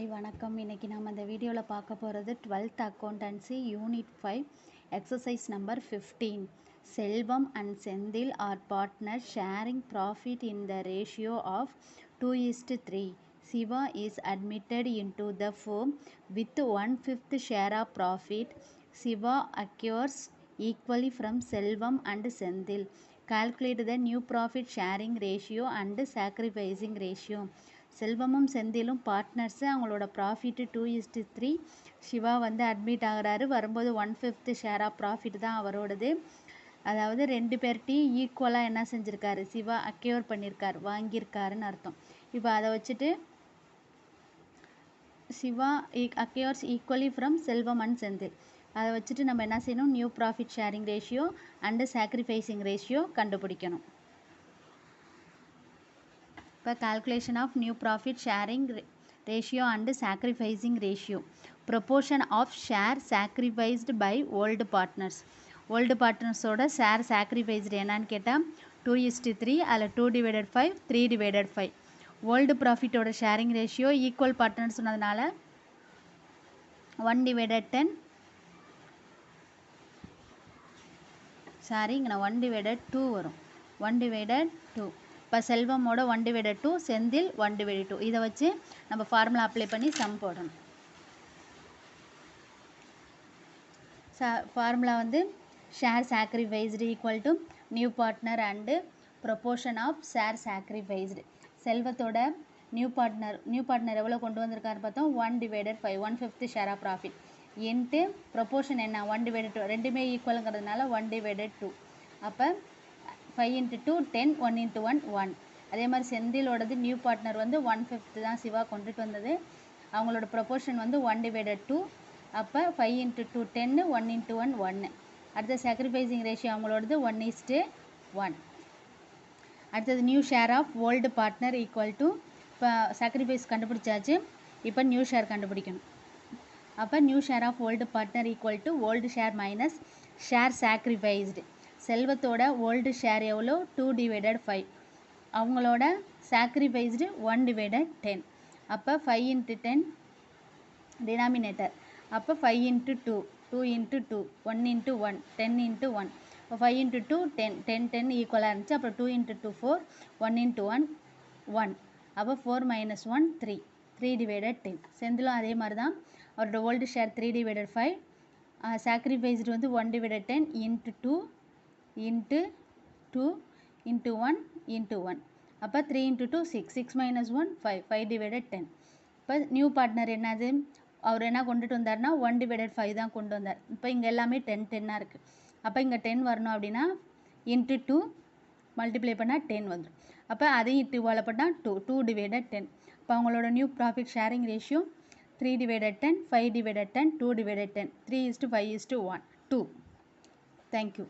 Hi வணக்கம். இன்றைக்கி நம்ம இந்த வீடியோவில் பார்க்க போகிறது 12th accountancy unit 5 exercise number 15. Selvam and Senthil are partner sharing profit in the ratio of 2:3. Siva is admitted into the firm with 1/5 share of profit. Siva acquires equally from Selvam and Senthil. Calculate the new profit sharing ratio and sacrificing ratio. செல்வமும் செந்திலும் partners, அவங்களோட profit 2:3. Siva வந்து admit ஆகிறாரு. வரும்போது 1/5 share of profit தான் அவரோடது. அதாவது 2 பேர்ட்டையும் ஈக்குவலாக என்ன செஞ்சுருக்காரு, சிவா அக்யூர் பண்ணியிருக்கார், வாங்கியிருக்காருன்னு அர்த்தம். இப்போ அதை வச்சுட்டு Siva acquires equally from Selvam and Senthil, அதை வச்சுட்டு நம்ம என்ன செய்யணும், new profit sharing ratio and sacrificing ratio கண்டுபிடிக்கணும். இப்போ calculation of new profit sharing ratio and sacrificing ratio. Proportion of share sacrificed by old partners. old partnersோட share sacrificed என்னன்னு கேட்டால் 2:3. அதில் 2/5 3/5. old profitோட sharing ratio equal partners சொன்னதுனால 1/10. Sorry, இங்கே 1/2 வரும். 1/2. இப்போ செல்வமோட 1/2, செந்தில் 1/2. இதை வச்சு நம்ம ஃபார்முலா அப்ளை பண்ணி சம் போடணும். ஃபார்முலா வந்து share sacrificed equal to new partner and proportion of share sacrificed. செல்வத்தோட நியூ பார்ட்னர் எவ்வளோ கொண்டு வந்திருக்காரு பார்த்தோம், 1/5 1/5 share of profit into proportion என்ன 1/2. ரெண்டுமே ஈக்குவலுங்கிறதுனால 1/2. அப்போ 5 × 2 10, 1 × 1 1. அதே மாதிரி செந்திலோடது நியூ பார்ட்னர் வந்து 1/5 தான் சிவா கொண்டுட்டு வந்தது. அவங்களோட ப்ரொபோர்ஷன் வந்து 1/2. அப்போ 5 × 2 10, 1 × 1 1. அடுத்த சாக்ரிஃபைசிங் ரேஷியோ அவங்களோடது 1:1. அடுத்தது new share of old partner equal to, இப்போ சாக்ரிஃபைஸ் கண்டுபிடிச்சாச்சு, இப்போ நியூ ஷேர் கண்டுபிடிக்கணும். அப்போ new share of old partner equal to old share minus share sacrificed. செல்வத்தோட ஓல்டு ஷேர் எவ்வளோ, 2/5. அவங்களோட சாக்ரிஃபைஸ்டு 1/10. அப்போ 5 × 10 டினாமினேட்டர். அப்போ 5 × 2 2 × 2 1 × 1 10 × 1. இப்போ 5 × 2 10 10 10 ஈக்குவலாக இருந்துச்சு. அப்புறம் 2 × 2 4 1 × 1 1. அப்போ 4 - 1 3 3/10. செந்திலும் அதே மாதிரி தான், அவரோட ஓல்டு ஷேர் 3/5. சாக்ரிஃபைஸ்டு வந்து 1/10 × 2 × 2 × 1 × 1. அப்போ 3 × 2 6 6 - 1 5 5/10. இப்போ நியூ பார்ட்னர் என்னது, அவர் என்ன கொண்டுட்டு வந்தார்னா 1/5 தான் கொண்டு வந்தார். இப்போ இங்கே எல்லாமே 10 10ஆக இருக்குது. அப்போ இங்கே 10 வரணும் அப்படின்னா × 2 மல்டிப்ளை பண்ணால் 10 வந்துடும். அப்போ அதையும் 2ஆல் பண்ணால் 2/10. இப்போ அவங்களோட new profit sharing ratio 3/10 5/10 2/10 3:5:1 2. Thank you.